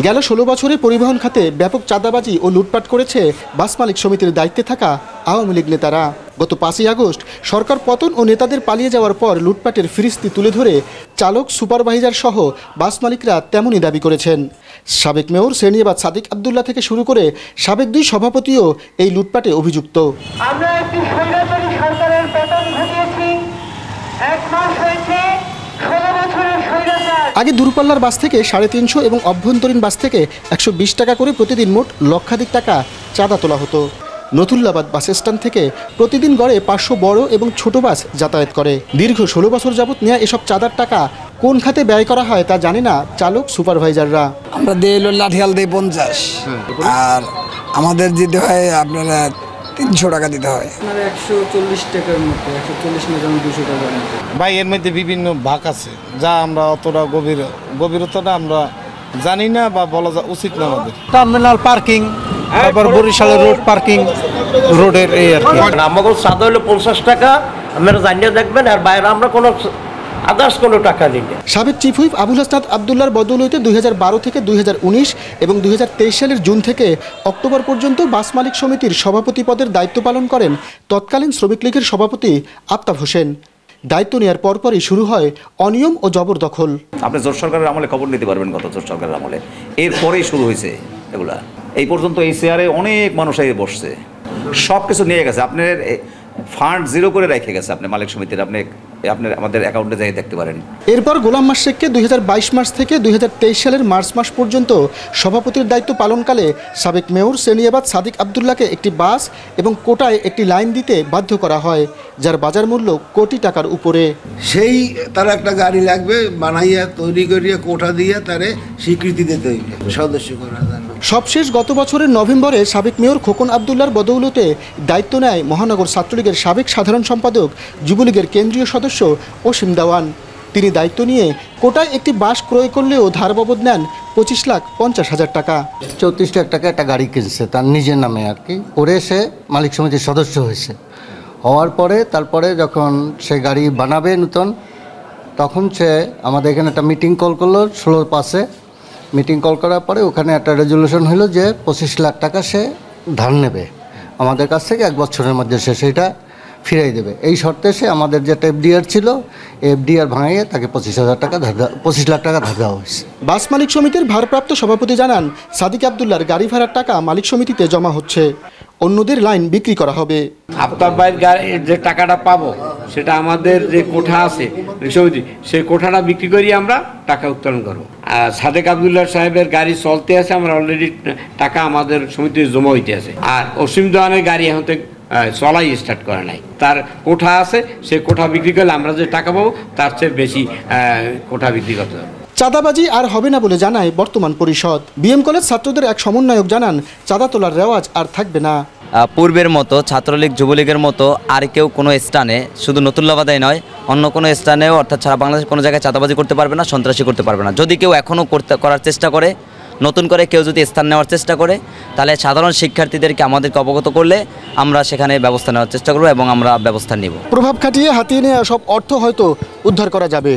গেল ১৬ বছরে পরিবহন খাতে ব্যাপক চাঁদাবাজি ও লুটপাট করেছে বাস মালিক সমিতির দায়িত্বে থাকা আওয়ামী লীগ নেতারা। গত ৫ই আগস্ট সরকার পতন ও নেতাদের পালিয়ে যাওয়ার পর লুটপাটের ফিরিস্তি তুলে ধরে চালক, সুপারভাইজার সহ বাস মালিকরা তেমনই দাবি করেছেন। সাবেক মেয়র সেনিয়াবাদ সাদিক আব্দুল্লাহ থেকে শুরু করে সাবেক ২ সভাপতিও এই লুটপাটে অভিযুক্ত। আমরা একটি স্বৈরাচারী সরকারের পতন ঘটিয়েছি। ১ মাস হয়েছে ১৬ বছরের স্বৈরাচার। আগে দূরপাল্লার বাস থেকে ৩৫০ এবং অভ্যন্তরীণ বাস থেকে ১২০ টাকা করে প্রতিদিন মোট লক্ষাধিক টাকা চাঁদা তোলা হতো। নতুল্লাবাদ বাস স্ট্যান্ড থেকে প্রতিদিন গড়ে ৫০০ বড় এবং ছোট বাস যাতায়াত করে। দীর্ঘ ১৬ বছর যাবৎ নেওয়া এসব চাঁদার টাকা কোন খাতে ব্যয় করা হয় তা জানে না চালক, সুপারভাইজাররা। আমরা দিই লাঠিয়াল দিই ৫০, আর আমাদের দিতে হয় আপনারা ৩০০ টাকা দিতে হয়। ১৪০ টাকার মতো, ১৪০ না ২০০ টাকার মতো। ভাই এর মধ্যে বিভিন্ন ভাগ আছে, যা আমরা অতটা গভীরতাটা আমরা জানি না বা বলা উচিত না আমাদের। টার্মিনাল পার্কিং, তারপর বরিশালের রোড পার্কিং, রোডের এই আর কি। আমাদের চাঁদা হলো ৫০ টাকা, আপনারা জানিয়ে দেখবেন, আর বাইরে আমরা কোনো আদার্স কোনো টাকা নিই না। সাবেক চিফ হুইপ আবুল হাসনাত আবদুল্লাহর বদৌলতে ২০১২ থেকে ২০১৯ এবং ২০২৩ সালের জুন থেকে অক্টোবর পর্যন্ত বাস মালিক সমিতির সভাপতি পদের দায়িত্ব পালন করেন তৎকালীন শ্রমিক লীগের সভাপতি আফতাব হোসেন। দায়িত্ব নেওয়ার পরপরই শুরু হয় অনিয়ম ও জবরদখল। আপনি জোট সরকারের আমলে খবর নিতে পারবেন, গত জোট সরকারের আমলে এরপরেই শুরু হয়েছে এগুলা। এই পর্যন্ত এই চেয়ারে অনেক মানুষ এসে বসছে, সব কিছু নিয়ে গেছে, আপনার ফান্ড জিরো করে রেখে গেছে আপনি মালিক সমিতির। আপনার আমাদের অ্যাকাউন্টে যাই দেখতে পারেন। এরপর গোলাম মাশরেককে ২০২২ মার্চ থেকে ২০২৩ সালের মার্চ মাস পর্যন্ত সভাপতির দায়িত্ব পালনকালে সাবেক মেয়র সেনিয়াবাদ সাদিক আব্দুল্লাহকে একটি বাস এবং কোটায় একটি লাইন দিতে বাধ্য করা হয়, যার বাজার মূল্য কোটি টাকার উপরে। সেই তারা একটা গাড়ি লাগবে বানাইয়া তৈরি করিয়া কোটা দিয়ে তারে স্বীকৃতি দিতে হইবে সদস্য করার জন্য। সবশেষ গত বছরের নভেম্বরে সাবেক মেয়র খোকন আব্দুল্লাহর বদৌলতে দায়িত্ব নেয় মহানগর ছাত্রলীগের সাবেক সাধারণ সম্পাদক, যুবলীগের কেন্দ্রীয় সদস্য অসীম দেওয়ান। তিনি দায়িত্ব নিয়ে কোটায় একটি বাস ক্রয় করলেও ধার বাবদ নেন ২৫,৫০,০০০ টাকা। ৩৪ লাখ টাকা একটা গাড়ি কিনছে তার নিজের নামে আর কি, করে সে মালিক সমিতির সদস্য হয়েছে। হওয়ার পরে তারপরে যখন সে গাড়ি বানাবে নতুন, তখন সে আমাদের এখানে একটা মিটিং কল করলো ১৬/৫-এ। মিটিং কল করার পরে ওখানে একটা রেজলিউশন হলো যে ২৫ লাখ টাকা সে ধার নেবে আমাদের কাছ থেকে, ১ বছরের মধ্যে সে সেটা ফিরাই দেবে। এই শর্তে সে আমাদের যেটা এফডিআর ছিল, এফডিআর ভাঙিয়ে তাকে ২৫ লাখ টাকা ধার দেওয়া হয়েছে। বাস মালিক সমিতির ভারপ্রাপ্ত সভাপতি জানান, সাদিক আব্দুল্লাহর গাড়ি ভাড়ার টাকা মালিক সমিতিতে জমা হচ্ছে, অন্যদের লাইন বিক্রি করা হবে। আফতাব ভাইয়ের গাড়ির যে টাকাটা পাবো সেটা আমাদের যে কোঠা আছে সমিতি, সেই কোঠাটা বিক্রি করি আমরা টাকা উত্তোলন করবো। আর সাদেক আব্দুল্লাহ সাহেবের গাড়ি চলতে আছে, আমরা অলরেডি টাকা আমাদের সমিতিতে জমা হইতে আছে। আর অসীম দেওয়ানের গাড়ি এখন থেকে চলাই স্টার্ট করে নাই, তার কোঠা আছে, সে কোঠা বিক্রি করলে আমরা যে টাকা পাবো তার চেয়ে বেশি কোঠা বিক্রি করতে হবে। চাঁদাবাজি আর হবে না বলে জানায় বর্তমান পরিষদ। বিএম কলেজ ছাত্রদের এক সমন্বয়ক জানান, চাঁদা তোলার রেওয়াজ আর থাকবে না। পূর্বের মতো ছাত্রলীগ, যুবলীগের মতো আর কেউ কোনো স্থানে, শুধু নতুল্লাবাদাই নয়, অন্য কোনো স্থানেও অর্থাৎ সারা বাংলাদেশের কোনো জায়গায় চাঁদাবাজি করতে পারবে না, সন্ত্রাসী করতে পারবে না। যদি কেউ এখনও করার চেষ্টা করে, নতুন করে কেউ যদি স্থান নেওয়ার চেষ্টা করে, তাহলে সাধারণ শিক্ষার্থীদেরকে আমাদেরকে অবগত করলে আমরা সেখানে ব্যবস্থা নেওয়ার চেষ্টা করব এবং আমরা ব্যবস্থা নিব। প্রভাব খাটিয়ে হাতিয়ে নেওয়া সব অর্থ হয়তো উদ্ধার করা যাবে,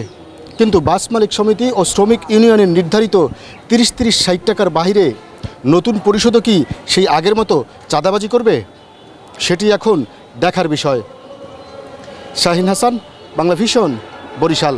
কিন্তু বাস মালিক সমিতি ও শ্রমিক ইউনিয়নের নির্ধারিত ৩০-৬০ টাকার বাইরে নতুন পরিষদও কি সেই আগের মতো চাঁদাবাজি করবে? সেটি এখন দেখার বিষয়। শাহিন হাসান, বাংলা ভিশন, বরিশাল।